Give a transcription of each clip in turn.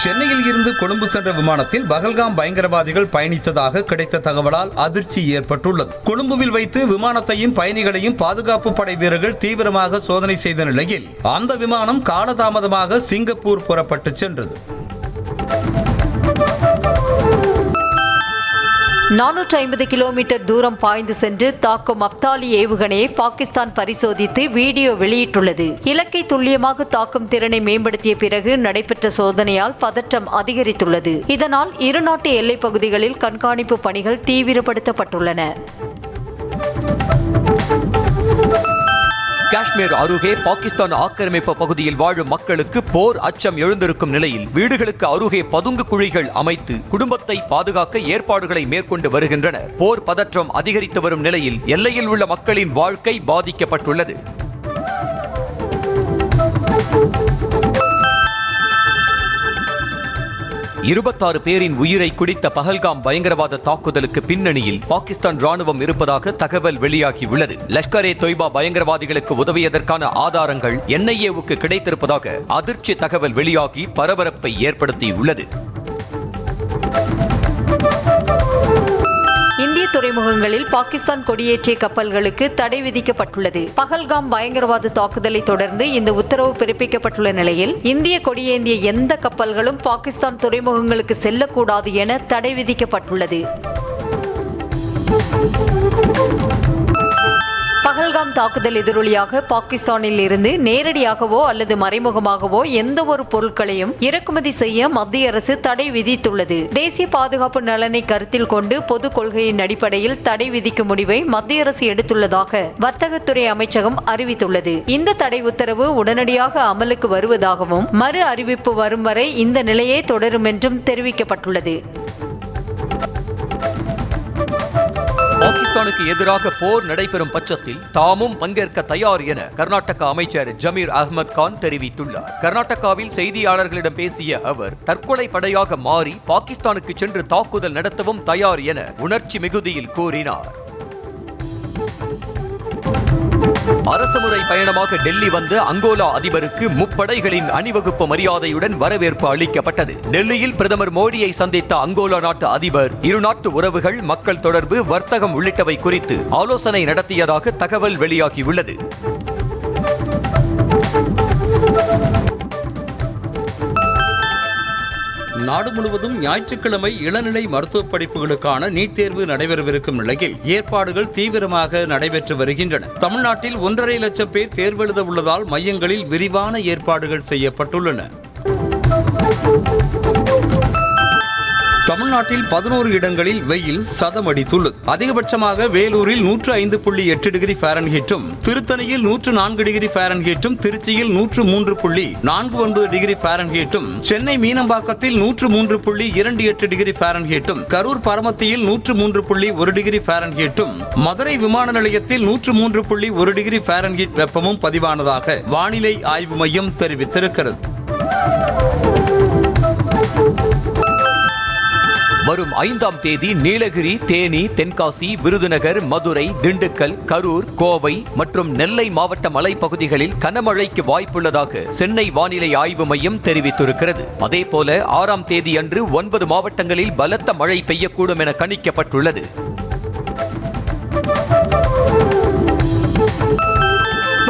சென்னையில் இருந்து கொழும்பு சென்ற விமானத்தில் பஹல்காம் பயங்கரவாதிகள் பயணித்ததாக கிடைத்த தகவலால் அதிர்ச்சி ஏற்பட்டுள்ளது. கொழும்புவில் வைத்து விமானத்தையும் பயணிகளையும் பாதுகாப்பு படை வீரர்கள் தீவிரமாக சோதனை செய்த நிலையில் அந்த விமானம் காலதாமதமாக சிங்கப்பூர் புறப்பட்டு சென்றது. 450 கிலோமீட்டர் தூரம் பாய்ந்து சென்று தாக்கும் அப்தாலி ஏவுகணையை பாகிஸ்தான் பரிசோதித்து வீடியோ வெளியிட்டுள்ளது. இலக்கை துல்லியமாக தாக்கும் திறனை மேம்படுத்திய பிறகு நடைபெற்ற சோதனையால் பதற்றம் அதிகரித்துள்ளது. இதனால் இருநாட்டு எல்லைப் பகுதிகளில் கண்காணிப்பு பணிகள் தீவிரப்படுத்தப்பட்டுள்ளன. காஷ்மீர் அருகே பாகிஸ்தான் ஆக்கிரமிப்பு பகுதியில் வாழும் மக்களுக்கு போர் அச்சம் எழுந்திருக்கும் நிலையில் வீடுகளுக்கு அருகே பதுங்கு குழிகள் அமைத்து குடும்பத்தை பாதுகாக்க ஏற்பாடுகளை மேற்கொண்டு வருகின்றனர். போர் பதற்றம் அதிகரித்து வரும் நிலையில் எல்லையில் உள்ள மக்களின் வாழ்க்கை பாதிக்கப்பட்டுள்ளது. இருபத்தாறு பேரின் உயிரை குடித்த பஹல்காம் பயங்கரவாத தாக்குதலுக்கு பின்னணியில் பாகிஸ்தான் ராணுவம் இருப்பதாக தகவல் வெளியாகியுள்ளது. லஷ்கர்-ஏ தொய்பா பயங்கரவாதிகளுக்கு உதவியதற்கான ஆதாரங்கள் NIA-வுக்கு கிடைத்திருப்பதாக அதிர்ச்சி தகவல் வெளியாகி பரபரப்பை ஏற்படுத்தியுள்ளது. இந்திய துறைமுகங்களில் பாகிஸ்தான் கொடியேற்றிய கப்பல்களுக்கு தடை விதிக்கப்பட்டுள்ளது. பஹல்காம் பயங்கரவாத தாக்குதலை தொடர்ந்து இந்த உத்தரவு பிறப்பிக்கப்பட்டுள்ள நிலையில் இந்திய கொடியேந்திய எந்த கப்பல்களும் பாகிஸ்தான் துறைமுகங்களுக்கு செல்லக்கூடாது என தடை விதிக்கப்பட்டுள்ளது. பஹல்காம் தாக்குதல் எதிரொலியாக பாகிஸ்தானில் இருந்து நேரடியாகவோ அல்லது மறைமுகமாகவோ எந்த ஒரு பொருட்களையும் இறக்குமதி செய்ய மத்திய அரசு தடை விதித்துள்ளது. தேசிய பாதுகாப்பு நலனை கருத்தில் கொண்டு பொது கொள்கையின் அடிப்படையில் தடை விதிக்கும் முடிவை மத்திய அரசு எடுத்துள்ளதாக வர்த்தகத்துறை அமைச்சகம் அறிவித்துள்ளது. இந்த தடை உத்தரவு உடனடியாக அமலுக்கு வருவதாகவும் மறு அறிவிப்பு வரும் வரை இந்த நிலையே தொடரும் என்றும் தெரிவிக்கப்பட்டுள்ளது. பாகிஸ்தானுக்கு எதிராக போர் நடைபெறும் பட்சத்தில் தாமும் பங்கேற்க தயார் என கர்நாடக அமைச்சர் ஜமீர் அஹ்மத் கான் தெரிவித்துள்ளார். கர்நாடகாவில் செய்தியாளர்களிடம் பேசிய அவர் தற்கொலை படையாக மாறி பாகிஸ்தானுக்கு சென்று தாக்குதல் நடத்தவும் தயார் என உணர்ச்சி மிகுதியில் கூறினார். அரசுமுறை பயணமாக டெல்லி வந்த அங்கோலா அதிபருக்கு முப்படைகளின் அணிவகுப்பு மரியாதையுடன் வரவேற்பு அளிக்கப்பட்டது. டெல்லியில் பிரதமர் மோடியை சந்தித்த அங்கோலா நாட்டு அதிபர் இருநாட்டு உறவுகள், மக்கள் தொடர்பு, வர்த்தகம் உள்ளிட்டவை குறித்து ஆலோசனை நடத்தியதாக தகவல் வெளியாகியுள்ளது. நாடு முழுவதும் ஞாயிற்றுக்கிழமை இளநிலை மருத்துவ படிப்புகளுக்கான நீட் தேர்வு நடைபெறவிருக்கும் நிலையில் ஏற்பாடுகள் தீவிரமாக நடைபெற்று வருகின்றன. தமிழ்நாட்டில் 1.5 லட்சம் பேர் தேர்வெழுத உள்ளதால் மையங்களில் விரிவான ஏற்பாடுகள் செய்யப்பட்டுள்ளன. தமிழ்நாட்டில் 11 இடங்களில் வெயில் சதமடித்துள்ளது. அதிகபட்சமாக வேலூரில் 105.8 டிகிரி ஃபாரன்ஹீட்டும், திருத்தணியில் 104 டிகிரி ஃபாரன்ஹீட்டும், திருச்சியில் 103.49 டிகிரி ஃபாரன்ஹீட்டும், சென்னை மீனம்பாக்கத்தில் 103.28 டிகிரி ஃபாரன்ஹீட்டும், கரூர் பரமத்தியில் 103.1 டிகிரி ஃபாரன்ஹீட்டும், மதுரை விமான நிலையத்தில் 103.1 டிகிரி ஃபாரன்ஹீட் வெப்பமும் பதிவானதாக வானிலை ஆய்வு மையம் தெரிவித்திருக்கிறது. வரும் 5ஆம் தேதி நீலகிரி, தேனி, தென்காசி, விருதுநகர், மதுரை, திண்டுக்கல், கரூர், கோவை மற்றும் நெல்லை மாவட்ட மலைப்பகுதிகளில் கனமழைக்கு வாய்ப்புள்ளதாக சென்னை வானிலை ஆய்வு மையம் தெரிவித்திருக்கிறது. அதேபோல 6ஆம் தேதி அன்று 9 மாவட்டங்களில் பலத்த மழை பெய்யக்கூடும் என கணிக்கப்பட்டுள்ளது.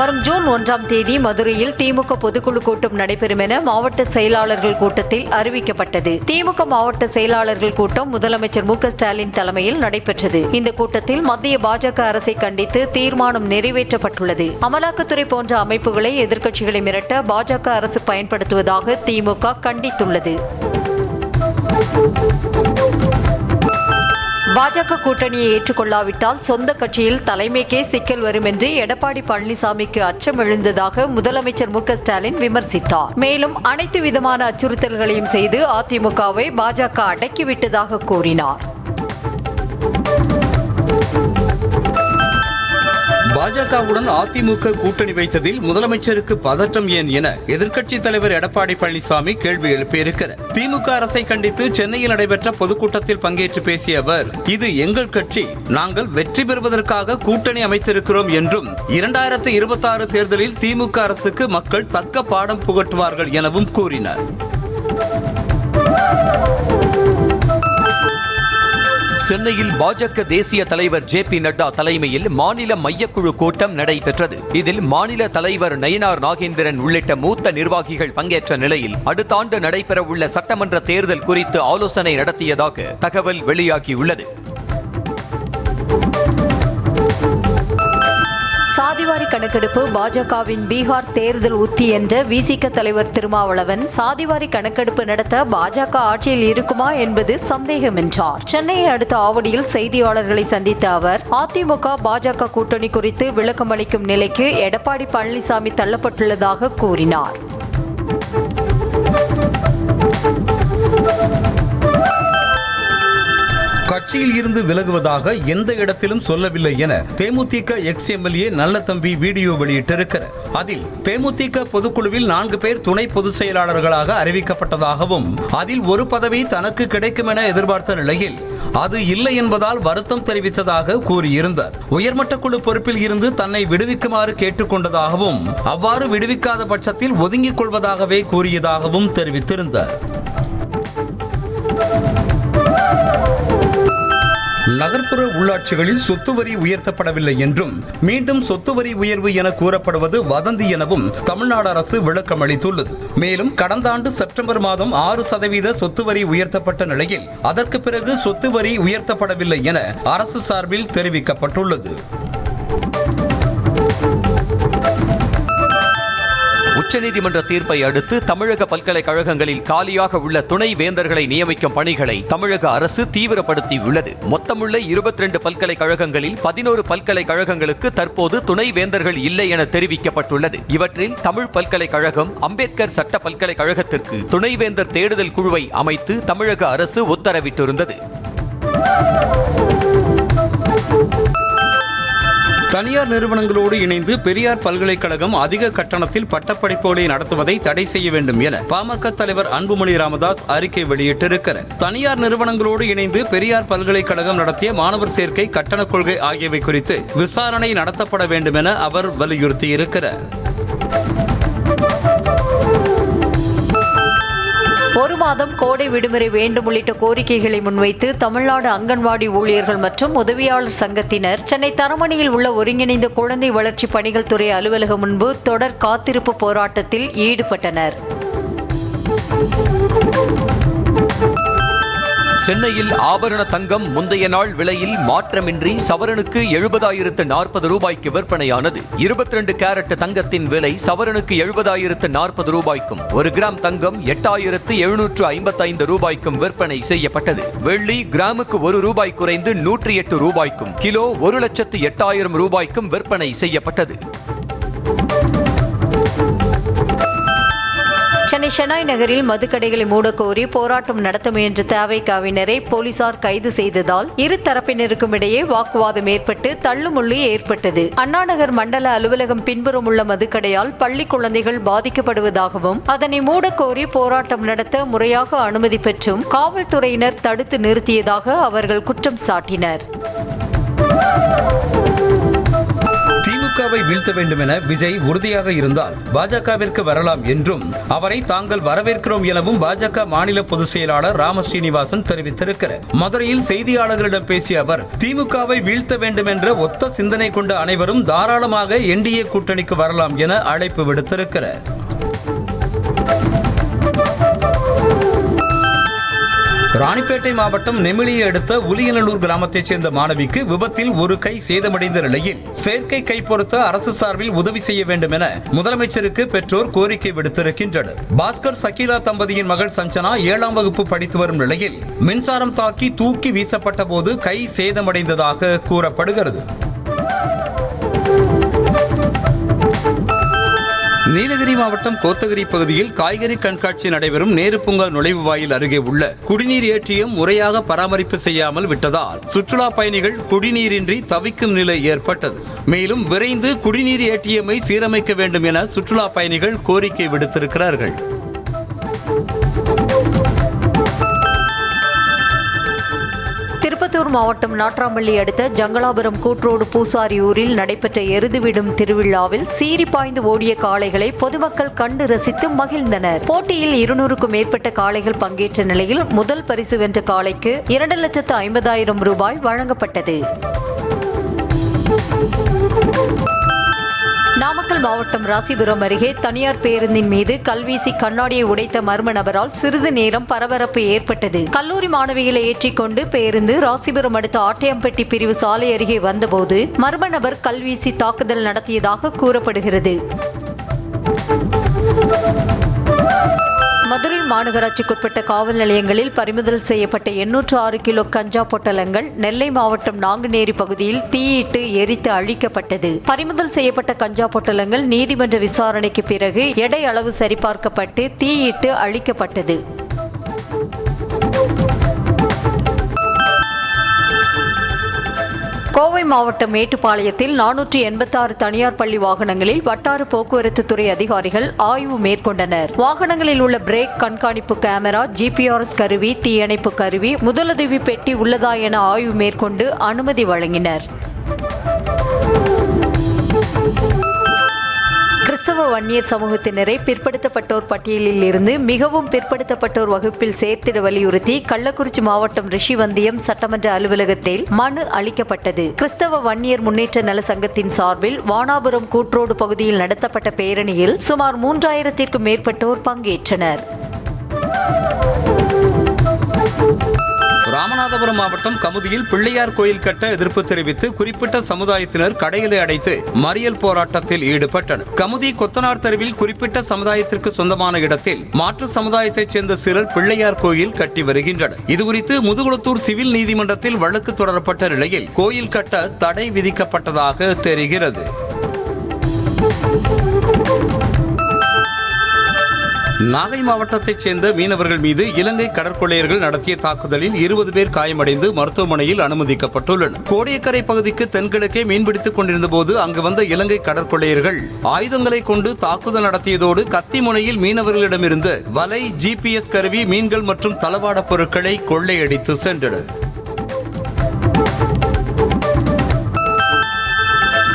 வரும் ஜூன் 1ஆம் தேதி மதுரையில் திமுக பொதுக்குழு கூட்டம் நடைபெறும் என மாவட்ட செயலாளர்கள் கூட்டத்தில் அறிவிக்கப்பட்டது. திமுக மாவட்ட செயலாளர்கள் கூட்டம் முதலமைச்சர் மு.க.ஸ்டாலின் தலைமையில் நடைபெற்றது. இந்த கூட்டத்தில் மத்திய பாஜக அரசை கண்டித்து தீர்மானம் நிறைவேற்றப்பட்டுள்ளது. அமலாக்கத்துறை போன்ற அமைப்புகளை எதிர்க்கட்சிகளை மிரட்ட பாஜக அரசு பயன்படுத்துவதாக திமுக கண்டித்துள்ளது. பாஜக கூட்டணியை ஏற்றுக்கொள்ளாவிட்டால் சொந்த கட்சியில் தலைமைக்கே சிக்கல் வரும் என்று எடப்பாடி பழனிசாமிக்கு அச்சம் எழுந்ததாக முதலமைச்சர் மு.க.ஸ்டாலின் விமர்சித்தார். மேலும் அனைத்து விதமான அச்சுறுத்தல்களையும் செய்து அதிமுகவை பாஜக அடக்கிவிட்டதாக கூறினார். பாஜகவுடன் அதிமுக கூட்டணி வைத்ததில் முதலமைச்சருக்கு பதற்றம் ஏன் என எதிர்க்கட்சித் தலைவர் எடப்பாடி பழனிசாமி கேள்வி எழுப்பியிருக்கிறார். திமுக அரசை கண்டித்து சென்னையில் நடைபெற்ற பொதுக்கூட்டத்தில் பங்கேற்று பேசிய அவர், இது எங்கள் கட்சி, நாங்கள் வெற்றி பெறுவதற்காக கூட்டணி அமைத்திருக்கிறோம் என்றும் 2026 தேர்தலில் திமுக அரசுக்கு மக்கள் தக்க பாடம் புகட்டுவார்கள் எனவும் கூறினார். சென்னையில் பாஜக தேசிய தலைவர் ஜே.பி. நட்டா தலைமையில் மாநில மையக்குழு கூட்டம் நடைபெற்றது. இதில் மாநில தலைவர் நயினார் நாகேந்திரன் உள்ளிட்ட மூத்த நிர்வாகிகள் பங்கேற்ற நிலையில் அடுத்த ஆண்டு நடைபெறவுள்ள சட்டமன்ற தேர்தல் குறித்து ஆலோசனை நடத்தியதாக தகவல் வெளியாகியுள்ளது. சாதிவாரி கணக்கெடுப்பு பாஜகவின் பீகார் தேர்தல் உத்தி என்ற விசிக தலைவர் திருமாவளவன் சாதிவாரி கணக்கெடுப்பு நடத்த பாஜக ஆட்சியில் இருக்குமா என்பது சந்தேகம் என்றார். சென்னையை அடுத்த ஆவடியில் செய்தியாளர்களை சந்தித்த அவர் அதிமுக பாஜக கூட்டணி குறித்து விளக்கமளிக்கும் நிலைக்கு எடப்பாடி பழனிசாமி தள்ளப்பட்டுள்ளதாக கூறினார். கட்சியில் இருந்து விலகுவதாக எந்த இடத்திலும் சொல்லவில்லை என தேமுதிக எக்ஸ்-எம்எல்ஏ நல்லதம்பி வீடியோ வெளியிட்டிருக்கிறார். அதில் தேமுதிக பொதுக்குழுவில் 4 பேர் துணை பொதுச் செயலாளர்களாக அறிவிக்கப்பட்டதாகவும் அதில் ஒரு பதவி தனக்கு கிடைக்கும் என எதிர்பார்த்த நிலையில் அது இல்லை என்பதால் வருத்தம் தெரிவித்ததாக கூறியிருந்தார். உயர்மட்ட குழு பொறுப்பில் இருந்து தன்னை விடுவிக்குமாறு கேட்டுக்கொண்டதாகவும் அவ்வாறு விடுவிக்காத பட்சத்தில் ஒதுங்கிக் கொள்வதாகவே கூறியதாகவும் தெரிவித்திருந்தார். நகர்ப்புற உள்ளாட்சிகளில் சொத்து வரி உயர்த்தப்படவில்லை என்றும் மீண்டும் சொத்து வரி உயர்வு என கூறப்படுவது வதந்தி எனவும் தமிழ்நாடு அரசு விளக்கம் அளித்துள்ளது. மேலும் கடந்த ஆண்டு செப்டம்பர் மாதம் 6% சொத்து வரி உயர்த்தப்பட்ட நிலையில் அதற்கு பிறகு சொத்து வரி உயர்த்தப்படவில்லை என அரசு சார்பில் தெரிவிக்கப்பட்டுள்ளது. உச்சநீதிமன்ற தீர்ப்பை அடுத்து தமிழக பல்கலைக்கழகங்களில் காலியாக உள்ள துணை வேந்தர்களை நியமிக்கும் பணிகளை தமிழக அரசு தீவிரப்படுத்தியுள்ளது. மொத்தமுள்ள 22 பல்கலைக்கழகங்களில் 11 பல்கலைக்கழகங்களுக்கு தற்போது துணை வேந்தர்கள் இல்லை என தெரிவிக்கப்பட்டுள்ளது. இவற்றில் தமிழ் பல்கலைக்கழகம், அம்பேத்கர் சட்ட பல்கலைக்கழகத்திற்கு துணைவேந்தர் தேடுதல் குழுவை அமைத்து தமிழக அரசு உத்தரவிட்டிருந்தது. தனியார் நிறுவனங்களோடு இணைந்து பெரியார் பல்கலைக்கழகம் அதிக கட்டணத்தில் பட்டப்படிப்புகளை நடத்துவதை தடை செய்ய வேண்டும் என பாமக தலைவர் அன்புமணி ராமதாஸ் அறிக்கை வெளியிட்டிருக்கிறார். தனியார் நிறுவனங்களோடு இணைந்து பெரியார் பல்கலைக்கழகம் நடத்திய மாணவர் சேர்க்கை, கட்டண கொள்கை ஆகியவை குறித்து விசாரணை நடத்தப்பட வேண்டும் என அவர் வலியுறுத்தியிருக்கிறார். ஒரு மாதம் கோடை விடுமுறை வேண்டும் உள்ளிட்ட கோரிக்கைகளை முன்வைத்து தமிழ்நாடு அங்கன்வாடி ஊழியர்கள் மற்றும் உதவியாளர் சங்கத்தினர் சென்னை தரமணியில் உள்ள ஒருங்கிணைந்த குழந்தை வளர்ச்சி பணிகள் துறை அலுவலகம் முன்பு தொடர் காத்திருப்பு போராட்டத்தில் ஈடுபட்டனர். சென்னையில் ஆபரண தங்கம் முந்தைய நாள் விலையில் மாற்றமின்றி சவரனுக்கு 70,040 ரூபாய்க்கு விற்பனையானது. 22 கேரட் தங்கத்தின் விலை சவரனுக்கு 70,040 ரூபாய்க்கும் 1 கிராம் தங்கம் 8,755 ரூபாய்க்கும் விற்பனை செய்யப்பட்டது. வெள்ளி கிராமுக்கு 1 ரூபாய் குறைந்து 108 ரூபாய்க்கும் கிலோ 1,08,000 ரூபாய்க்கும் விற்பனை செய்யப்பட்டது. சென்னை ஷெனாய் நகரில் மதுக்கடைகளை மூடக்கோரி போராட்டம் நடத்த முயன்ற தவேகாவினரை போலீசார் கைது செய்ததால் இரு தரப்பினருக்கும் இடையே வாக்குவாதம் ஏற்பட்டு தள்ளுமுள்ளு ஏற்பட்டது. அண்ணாநகர் மண்டல அலுவலகம் பின்புறம் உள்ள மதுக்கடையால் பள்ளி குழந்தைகள் பாதிக்கப்படுவதாகவும் அதனை மூடக்கோரி போராட்டம் நடத்த முறையாக அனுமதி பெற்றும் காவல்துறையினர் தடுத்து நிறுத்தியதாக அவர்கள் குற்றம் சாட்டினர். திமுகவை வீழ்த்த வேண்டும் என விஜய் உறுதியாக இருந்தால் பாஜகவிற்கு வரலாம் என்றும் அவரை தாங்கள் வரவேற்கிறோம் எனவும் பாஜக மாநில பொதுச் செயலாளர் ராம ஸ்ரீனிவாசன் தெரிவித்திருக்கிறார். மதுரையில் செய்தியாளர்களிடம் பேசிய அவர் திமுகவை வீழ்த்த வேண்டும் என்ற ஒத்த சிந்தனை கொண்ட அனைவரும் தாராளமாக என்டிஏ கூட்டணிக்கு வரலாம் என அழைப்பு விடுத்திருக்கிறார். ராணிப்பேட்டை மாவட்டம் நெமிலியை அடுத்த உலியனலூர் கிராமத்தைச் சேர்ந்த மாணவிக்கு விபத்தில் ஒரு கை சேதமடைந்த நிலையில் செயற்கை கை பொருத்த அரசு சார்பில் உதவி செய்ய வேண்டும் என முதலமைச்சருக்கு பெற்றோர் கோரிக்கை விடுத்திருக்கின்றனர். பாஸ்கர் சக்கீலா தம்பதியின் மகள் சஞ்சனா 7ஆம் வகுப்பு படித்து வரும் நிலையில் மின்சாரம் தாக்கி தூக்கி வீசப்பட்ட போது கை சேதமடைந்ததாக கூறப்படுகிறது. நீலகிரி மாவட்டம் கோத்தகிரி பகுதியில் காய்கறி கண்காட்சி நடைபெறும் நேரு பூங்கா நுழைவு வாயில் அருகே உள்ள குடிநீர் ஏற்றியும் முறையாக பராமரிப்பு செய்யாமல் விட்டதால் சுற்றுலா பயணிகள் குடிநீரின்றி தவிக்கும் நிலை ஏற்பட்டது. மேலும் விரைந்து குடிநீர் ஏற்றியமை சீரமைக்க வேண்டும் என சுற்றுலா பயணிகள் கோரிக்கை விடுத்திருக்கிறார்கள். திருப்பத்தூர் மாவட்டம் நாட்றாம்பள்ளி அடுத்த ஜங்கலாபுரம் கூட்ரோடு பூசாரியூரில் நடைபெற்ற எருதுவிடும் திருவிழாவில் சீறி பாய்ந்து ஓடிய காளைகளை பொதுமக்கள் கண்டு ரசித்து மகிழ்ந்தனர். போட்டியில் 200க்கும் மேற்பட்ட காளைகள் பங்கேற்ற நிலையில் முதல் பரிசு வென்ற காளைக்கு 2,50,000 ரூபாய் வழங்கப்பட்டது. நாமக்கல் மாவட்டம் ராசிபுரம் அருகே தனியார் பேருந்தின் மீது கல்வீசி கண்ணாடியை உடைத்த மர்ம நபரால் சிறிது நேரம் பரபரப்பு ஏற்பட்டது. கல்லூரி மாணவிகளை ஏற்றிக்கொண்டு பேருந்து ராசிபுரம் அடுத்த ஆட்டையம்பட்டி பிரிவு சாலை அருகே வந்தபோது மர்ம நபர் கல்வீசி தாக்குதல் நடத்தியதாக கூறப்படுகிறது. மதுரை மாநகராட்சிக்குட்பட்ட காவல் நிலையங்களில் பறிமுதல் செய்யப்பட்ட 806 கிலோ கஞ்சா பொட்டலங்கள் நெல்லை மாவட்டம் நாங்குநேரி பகுதியில் தீயிட்டு எரித்து அழிக்கப்பட்டது. பறிமுதல் செய்யப்பட்ட கஞ்சா பொட்டலங்கள் நீதிமன்ற விசாரணைக்கு பிறகு எடை அளவு சரிபார்க்கப்பட்டு தீயிட்டு அழிக்கப்பட்டது. கோவை மாவட்டம் மேட்டுப்பாளையத்தில் 486 தனியார் பள்ளி வாகனங்களில் வட்டார போக்குவரத்து துறை அதிகாரிகள் ஆய்வு மேற்கொண்டனர். வாகனங்களில் உள்ள பிரேக் கண்காணிப்பு கேமரா, GPS கருவி, தீயணைப்பு கருவி, முதலுதவி பெட்டி உள்ளதா என ஆய்வு மேற்கொண்டு அனுமதி வழங்கினர். கிறிஸ்தவ வன்னியர் சமூகத்தினரை பிற்படுத்தப்பட்டோர் பட்டியலில் இருந்து மிகவும் பிற்படுத்தப்பட்டோர் வகுப்பில் சேர்த்திட வலியுறுத்தி கள்ளக்குறிச்சி மாவட்டம் ரிஷிவந்தியம் சட்டமன்ற அலுவலகத்தில் மனு அளிக்கப்பட்டது. கிறிஸ்தவ வன்னியர் முன்னேற்ற நல சங்கத்தின் சார்பில் வானாபுரம் கூட்ரோடு பகுதியில் நடத்தப்பட்ட பேரணியில் சுமார் 3000த்திற்கும் மேற்பட்டோர் பங்கேற்றனர். ராமநாதபுரம் மாவட்டம் கமுதியில் பிள்ளையார் கோயில் கட்ட எதிர்ப்பு தெரிவித்து குறிப்பிட்ட சமுதாயத்தினர் கடைகளை அடைத்து மறியல் போராட்டத்தில் ஈடுபட்டனர். கமுதி கொத்தனார் தெருவில் குறிப்பிட்ட சமுதாயத்திற்கு சொந்தமான இடத்தில் மாற்று சமுதாயத்தைச் சேர்ந்த சிலர் பிள்ளையார் கோயில் கட்டி வருகின்றனர். இதுகுறித்து முதுகுளத்தூர் சிவில் நீதிமன்றத்தில் வழக்கு தொடரப்பட்ட நிலையில் கோயில் கட்ட தடை விதிக்கப்பட்டதாக தெரிகிறது. நாகை மாவட்டத்தைச் சேர்ந்த மீனவர்கள் மீது இலங்கை கடற்கொள்ளையர்கள் நடத்திய தாக்குதலில் 20 பேர் காயமடைந்து மருத்துவமனையில் அனுமதிக்கப்பட்டுள்ளனர். கோடியக்கரை பகுதிக்கு தென்கிழக்கே மீன்பிடித்துக் கொண்டிருந்த போது அங்கு வந்த இலங்கை கடற்கொள்ளையர்கள் ஆயுதங்களை கொண்டு தாக்குதல் நடத்தியதோடு கத்திமுனையில் மீனவர்களிடமிருந்து வலை, GPS கருவி, மீன்கள் மற்றும் தளவாட பொருட்களை கொள்ளையடித்து சென்றனர்.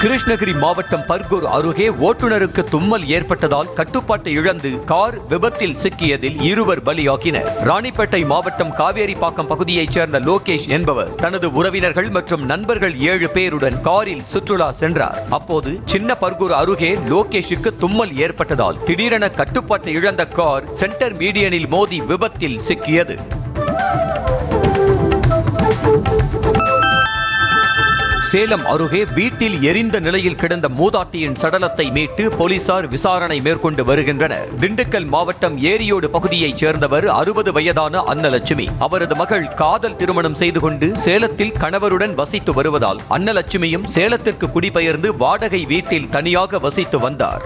கிருஷ்ணகிரி மாவட்டம் பர்கூர் அருகே ஓட்டுநருக்கு தும்மல் ஏற்பட்டதால் கட்டுப்பாட்டை இழந்து கார் விபத்தில் சிக்கியதில் 2 பலியாகினர். ராணிப்பேட்டை மாவட்டம் காவேரிப்பாக்கம் பகுதியைச் சேர்ந்த லோகேஷ் என்பவர் தனது உறவினர்கள் மற்றும் நண்பர்கள் 7 பேருடன் காரில் சுற்றுலா சென்றார். அப்போது சின்ன பர்கூர் அருகே லோகேஷுக்கு தும்மல் ஏற்பட்டதால் திடீரென கட்டுப்பாட்டை இழந்த கார் சென்டர் மீடியனில் மோதி விபத்தில் சிக்கியது. சேலம் அருகே வீட்டில் எரிந்த நிலையில் கிடந்த மூதாட்டியின் சடலத்தை மீட்டு போலீசார் விசாரணை மேற்கொண்டு வருகின்றனர். திண்டுக்கல் மாவட்டம் ஏரியோடு பகுதியைச் சேர்ந்தவர் 60 வயதான அன்னலட்சுமி. அவரது மகள் காதல் திருமணம் செய்து கொண்டு சேலத்தில் கணவருடன் வசித்து வருவதால் அன்னலட்சுமியும் சேலத்திற்கு குடிபெயர்ந்து வாடகை வீட்டில் தனியாக வசித்து வந்தார்.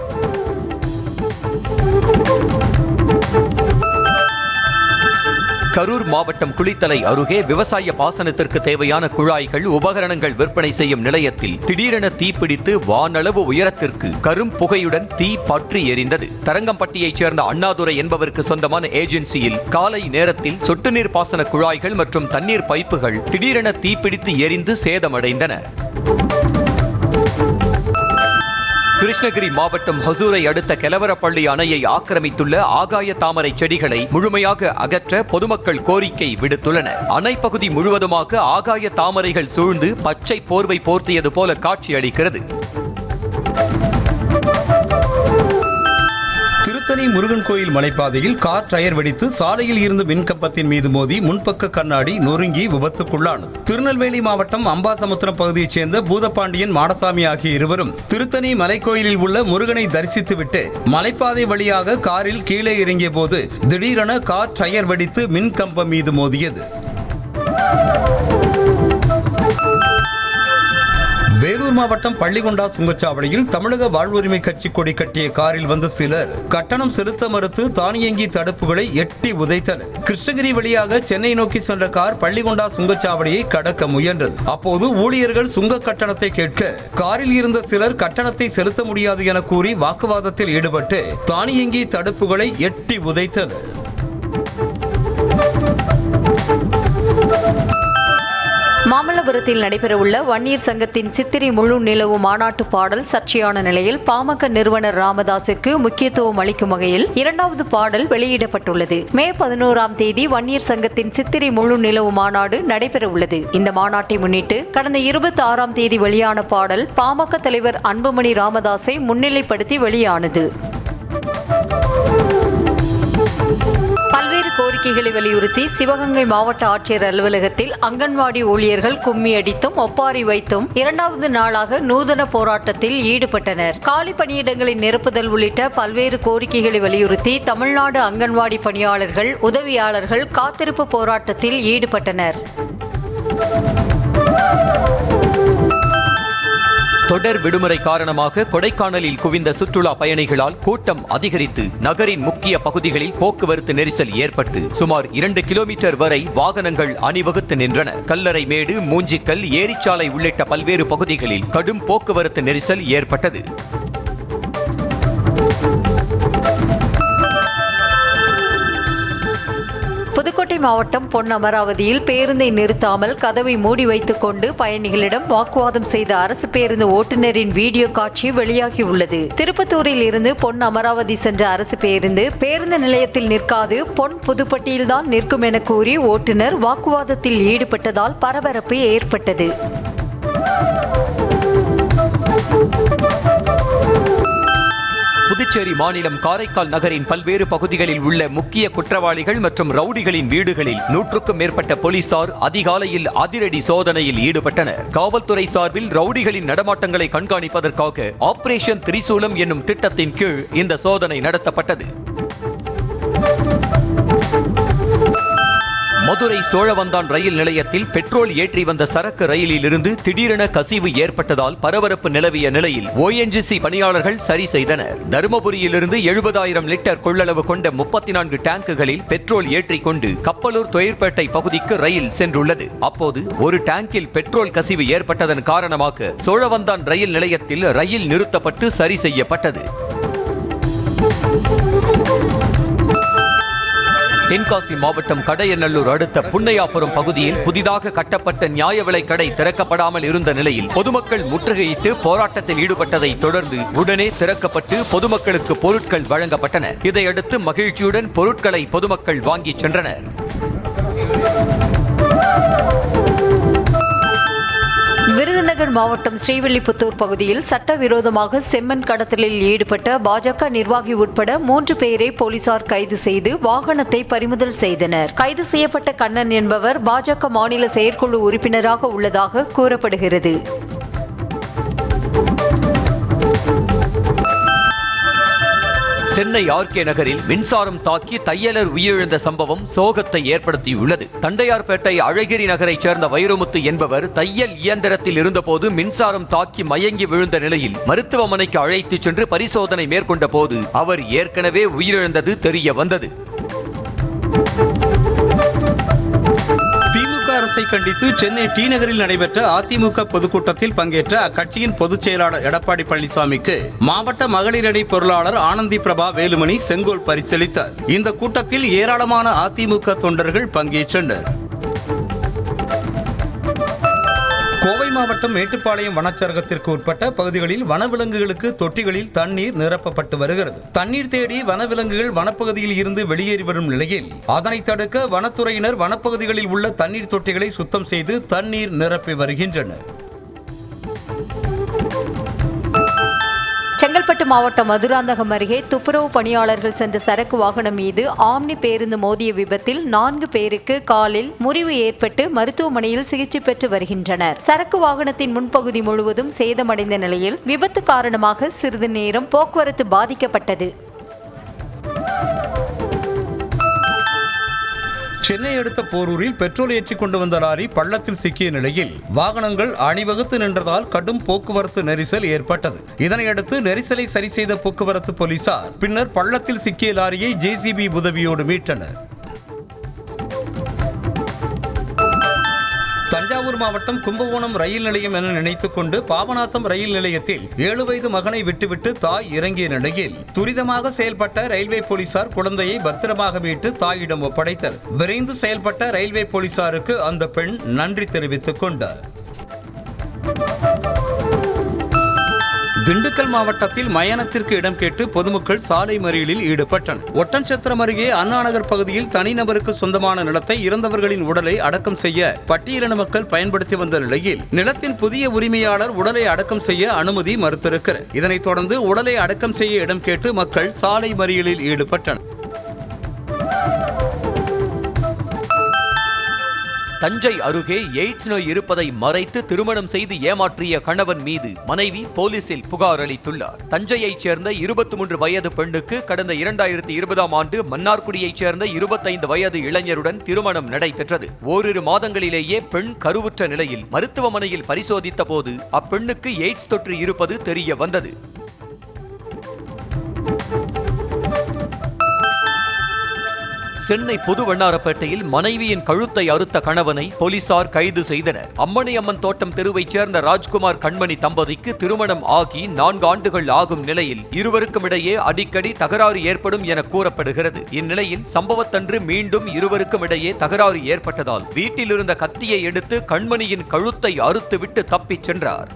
கரூர் மாவட்டம் குளித்தலை அருகே விவசாய பாசனத்திற்கு தேவையான குழாய்கள், உபகரணங்கள் விற்பனை செய்யும் நிலையத்தில் திடீரென தீப்பிடித்து வானளவு உயரத்திற்கு கரும் புகையுடன் தீ பற்றி எரிந்தது. தரங்கம்பட்டியைச் சேர்ந்த அண்ணாதுரை என்பவருக்கு சொந்தமான ஏஜென்சியில் காலை நேரத்தில் சொட்டு நீர் பாசன குழாய்கள் மற்றும் தண்ணீர் பைப்புகள் திடீரென தீப்பிடித்து எரிந்து சேதமடைந்தன. கிருஷ்ணகிரி மாவட்டம் ஹசூரை அடுத்த கெலவரப்பள்ளி அணையை ஆக்கிரமித்துள்ள ஆகாய தாமரை செடிகளை முழுமையாக அகற்ற பொதுமக்கள் கோரிக்கை விடுத்துள்ளனர். அணை பகுதி முழுவதுமாக ஆகாய தாமரைகள் சூழ்ந்து பச்சை போர்வை போர்த்தியது போல காட்சியளிக்கிறது. திருத்தணி முருகன் கோயில் மலைப்பாதையில் கார் டயர் வெடித்து சாலையில் இருந்த மின்கம்பத்தின் மீது மோதி முன்பக்க கண்ணாடி நொறுங்கி விபத்துக்குள்ளானது. திருநெல்வேலி மாவட்டம் அம்பாசமுத்திரம் பகுதியைச் சேர்ந்த பூதப்பாண்டியன், மாடசாமி ஆகிய இருவரும் திருத்தணி மலைக்கோயிலில் உள்ள முருகனை தரிசித்துவிட்டு மலைப்பாதை வழியாக காரில் கீழே இறங்கிய போது திடீரென கார் டயர் வெடித்து மின்கம்பம் மீது மோதியது. வேலூர் மாவட்டம் பள்ளிகொண்டா சுங்கச்சாவடியில் தமிழக வாழ்வுரிமை கட்சி கொடி கட்டிய காரில் வந்த சிலர் கட்டணம் செலுத்த மறுத்து தானியங்கி தடுப்புகளை எட்டி உதைத்தனர். கிருஷ்ணகிரி வழியாக சென்னை நோக்கி சென்ற கார் பள்ளிகொண்டா சுங்கச்சாவடியை கடக்க முயன்றது. அப்போது ஊழியர்கள் சுங்க கட்டணத்தை கேட்க காரில் இருந்த சிலர் கட்டணத்தை செலுத்த முடியாது என கூறி வாக்குவாதத்தில் ஈடுபட்டு தானியங்கி தடுப்புகளை எட்டி உதைத்தனர். மாமல்லபுரத்தில் நடைபெறவுள்ள வன்னியர் சங்கத்தின் சித்திரை முழு நிலவு மாநாட்டு பாடல் சர்ச்சையான நிலையில் பாமக நிறுவனர் ராமதாசுக்கு முக்கியத்துவம் அளிக்கும் வகையில் இரண்டாவது பாடல் வெளியிடப்பட்டுள்ளது. மே 11ஆம் தேதி வன்னியர் சங்கத்தின் சித்திரை முழு நிலவு மாநாடு நடைபெறவுள்ளது. இந்த மாநாட்டை முன்னிட்டு கடந்த 26ஆம் தேதி வெளியான பாடல் பாமக தலைவர் அன்புமணி ராமதாஸை முன்னிலைப்படுத்தி வெளியானது. பல்வேறு கோரிக்கைகளை வலியுறுத்தி சிவகங்கை மாவட்ட ஆட்சியர் அலுவலகத்தில் அங்கன்வாடி ஊழியர்கள் கும்மி அடித்தும் ஒப்பாரி வைத்தும் இரண்டாவது நாளாக நூதன போராட்டத்தில் ஈடுபட்டனர். காலி பணியிடங்களை நிரப்புதல் உள்ளிட்ட பல்வேறு கோரிக்கைகளை வலியுறுத்தி தமிழ்நாடு அங்கன்வாடி பணியாளர்கள், உதவியாளர்கள் காத்திருப்பு போராட்டத்தில் ஈடுபட்டனர். தொடர் விடுமுறை காரணமாக கொடைக்கானலில் குவிந்த சுற்றுலா பயணிகளால் கூட்டம் அதிகரித்து நகரின் முக்கிய பகுதிகளில் போக்குவரத்து நெரிசல் ஏற்பட்டு சுமார் 2 கிலோமீட்டர் வரை வாகனங்கள் அணிவகுத்து நின்றன. கல்லறைமேடு, மூஞ்சிக்கல், ஏரிச்சாலை உள்ளிட்ட பல்வேறு பகுதிகளில் கடும் போக்குவரத்து நெரிசல் ஏற்பட்டது. புதுக்கோட்டை மாவட்டம் பொன் அமராவதியில் பேருந்தை நிறுத்தாமல் கதவை மூடி வைத்துக் கொண்டு பயணிகளிடம் வாக்குவாதம் செய்த அரசு பேருந்து ஓட்டுநரின் வீடியோ காட்சி வெளியாகியுள்ளது. திருப்பத்தூரில் இருந்து பொன் அமராவதி சென்ற அரசு பேருந்து நிலையத்தில் நிற்காது பொன் புதுப்பட்டியில்தான் நிற்கும் என கூறி ஓட்டுநர் வாக்குவாதத்தில் ஈடுபட்டதால் பரபரப்பு ஏற்பட்டது. புதுச்சேரி மாநிலம் காரைக்கால் நகரின் பல்வேறு பகுதிகளில் உள்ள முக்கிய குற்றவாளிகள் மற்றும் ரவுடிகளின் வீடுகளில் 100க்கும் மேற்பட்ட போலீசார் அதிகாலையில் அதிரடி சோதனையில் ஈடுபட்டனர். காவல்துறை சார்பில் ரவுடிகளின் நடமாட்டங்களை கண்காணிப்பதற்காக ஆபரேஷன் திரிசூலம் என்னும் திட்டத்தின் கீழ் இந்த சோதனை நடத்தப்பட்டது. மதுரை சோழவந்தான் ரயில் நிலையத்தில் பெட்ரோல் ஏற்றி வந்த சரக்கு ரயிலில் இருந்து திடீரென கசிவு ஏற்பட்டதால் பரபரப்பு நிலவிய நிலையில் ONGC பணியாளர்கள் சரி செய்தனர். தருமபுரியிலிருந்து 70,000 லிட்டர் கொள்ளளவு கொண்ட 34 டேங்குகளில் பெட்ரோல் ஏற்றிக் கொண்டு கப்பலூர் தொழிற்பேட்டை பகுதிக்கு ரயில் சென்றுள்ளது. அப்போது ஒரு டேங்கில் பெட்ரோல் கசிவு ஏற்பட்டதன் காரணமாக சோழவந்தான் ரயில் நிலையத்தில் ரயில் நிறுத்தப்பட்டு சரி செய்யப்பட்டது. தென்காசி மாவட்டம் கடையநல்லூர் அடுத்த புன்னையாபுரம் பகுதியில் புதிதாக கட்டப்பட்ட நியாய விலை கடை திறக்கப்படாமல் இருந்த நிலையில் பொதுமக்கள் முற்றுகையிட்டு போராட்டத்தில் ஈடுபட்டதை தொடர்ந்து உடனே திறக்கப்பட்டு பொதுமக்களுக்கு பொருட்கள் வழங்கப்பட்டன. இதையடுத்து மகிழ்ச்சியுடன் பொருட்களை பொதுமக்கள் வாங்கிச் சென்றனர். விருதுநகர் மாவட்டம் ஸ்ரீவில்லிபுத்தூர் பகுதியில் சட்டவிரோதமாக செம்மண் கடத்தலில் ஈடுபட்ட பாஜக நிர்வாகி உட்பட 3 பேரை போலீசார் கைது செய்து வாகனத்தை பறிமுதல் செய்தனர். கைது செய்யப்பட்ட கண்ணன் என்பவர் பாஜக மாநில செயற்குழு உறுப்பினராக உள்ளதாக கூறப்படுகிறது. சென்னை RK நகரில் மின்சாரம் தாக்கி தையலர் உயிரிழந்த சம்பவம் சோகத்தை ஏற்படுத்தியுள்ளது. தண்டையார்பேட்டை அழகிரி நகரைச் சேர்ந்த வைரமுத்து என்பவர் தையல் இயந்திரத்தில் இருந்தபோது மின்சாரம் தாக்கி மயங்கி விழுந்த நிலையில் மருத்துவமனைக்கு அழைத்துச் சென்று பரிசோதனை மேற்கொண்ட போது அவர் ஏற்கனவே உயிரிழந்தது தெரிய வந்தது. அரசை கண்டித்து சென்னை டி நகரில் நடைபெற்ற அதிமுக பொதுக்கூட்டத்தில் பங்கேற்ற அக்கட்சியின் பொதுச் செயலாளர் எடப்பாடி பழனிசாமிக்கு மாவட்ட மகளிர் அணி பொருளாளர் ஆனந்தி பிரபா வேலுமணி செங்கோல் பரிசளித்தார். இந்த கூட்டத்தில் ஏராளமான அதிமுக தொண்டர்கள் பங்கேற்றனர். கோவை மாவட்டம் மேட்டுப்பாளையம் வனச்சரகத்திற்கு உட்பட்ட பகுதிகளில் வனவிலங்குகளுக்கு தொட்டிகளில் தண்ணீர் நிரப்பப்பட்டு வருகிறது. தண்ணீர் தேடி வனவிலங்குகள் வனப்பகுதியில் இருந்து வெளியேறி வரும் நிலையில் அதனை தடுக்க வனத்துறையினர் வனப்பகுதிகளில் உள்ள தண்ணீர் தொட்டிகளை சுத்தம் செய்து தண்ணீர் நிரப்பி வருகின்றனர். செங்கல்பட்டு மாவட்டம் மதுராந்தகம் அருகே துப்புரவு பணியாளர்கள் சென்ற சரக்கு வாகனம் மீது ஆம்னி பேருந்து மோதிய விபத்தில் 4 பேருக்கு காலில் முறிவு ஏற்பட்டு மருத்துவமனையில் சிகிச்சை பெற்று வருகின்றனர். சரக்கு வாகனத்தின் முன்பகுதி முழுவதும் சேதமடைந்த நிலையில் விபத்து காரணமாக சிறிது நேரம் போக்குவரத்து பாதிக்கப்பட்டது. சென்னை அடுத்த போரூரில் பெட்ரோல் ஏற்றிக் கொண்டு வந்த லாரி பள்ளத்தில் சிக்கிய நிலையில் வாகனங்கள் அணிவகுத்து நின்றதால் கடும் போக்குவரத்து நெரிசல் ஏற்பட்டது. இதனையடுத்து நெரிசலை சரி செய்த போக்குவரத்து போலீசார் பின்னர் பள்ளத்தில் சிக்கிய லாரியை JCB உதவியோடு மீட்டனர். தஞ்சாவூர் மாவட்டம் கும்பகோணம் ரயில் நிலையம் என நினைத்துக் கொண்டு பாபநாசம் ரயில் நிலையத்தில் 7 வயது மகனை விட்டுவிட்டு தாய் இறங்கிய நிலையில் துரிதமாக செயல்பட்ட ரயில்வே போலீசார் குழந்தையை பத்திரமாக மீட்டு தாயிடம் ஒப்படைத்தனர். விரைந்து செயல்பட்ட ரயில்வே போலீசாருக்கு அந்த பெண் நன்றி தெரிவித்துக் கொண்டார். திண்டுக்கல் மாவட்டத்தில் மயானத்திற்கு இடம் கேட்டு பொதுமக்கள் சாலை மறியலில் ஈடுபட்டனர். ஒட்டன்சத்திரம் அருகே அண்ணாநகர் பகுதியில் தனிநபருக்கு சொந்தமான நிலத்தை இறந்தவர்களின் உடலை அடக்கம் செய்ய பட்டியலின மக்கள் பயன்படுத்தி வந்த நிலையில் நிலத்தின் புதிய உரிமையாளர் உடலை அடக்கம் செய்ய அனுமதி மறுத்திருக்கிறார். இதனைத் தொடர்ந்து உடலை அடக்கம் செய்ய இடம் கேட்டு மக்கள் சாலை மறியலில் ஈடுபட்டனர். தஞ்சை அருகே எய்ட்ஸ் நோய் இருப்பதை மறைத்து திருமணம் செய்து ஏமாற்றிய கணவன் மீது மனைவி போலீசில் புகார் அளித்துள்ளார். தஞ்சையைச் சேர்ந்த 23 வயது பெண்ணுக்கு கடந்த 2020ஆம் ஆண்டு மன்னார்குடியைச் சேர்ந்த 25 வயது இளைஞருடன் திருமணம் நடைபெற்றது. ஓரிரு மாதங்களிலேயே பெண் கருவுற்ற நிலையில் மருத்துவமனையில் பரிசோதித்த போது அப்பெண்ணுக்கு எய்ட்ஸ் தொற்று இருப்பது தெரிய வந்தது. சென்னை புதுவண்ணாரப்பேட்டையில் மனைவியின் கழுத்தை அறுத்த கணவனை போலீசார் கைது செய்தனர். அம்மணியம்மன் தோட்டம் தெருவைச் சேர்ந்த ராஜ்குமார் கண்மணி தம்பதிக்கு திருமணம் ஆகி 4 ஆண்டுகள் ஆகும் நிலையில் இருவருக்கும் இடையே அடிக்கடி தகராறு ஏற்படும் என கூறப்படுகிறது. இந்நிலையில் சம்பவத்தன்று மீண்டும் இருவருக்கும் இடையே தகராறு ஏற்பட்டதால் வீட்டில் இருந்த கத்தியை எடுத்து கண்மணியின் கழுத்தை அறுத்துவிட்டு தப்பிச் சென்றார்.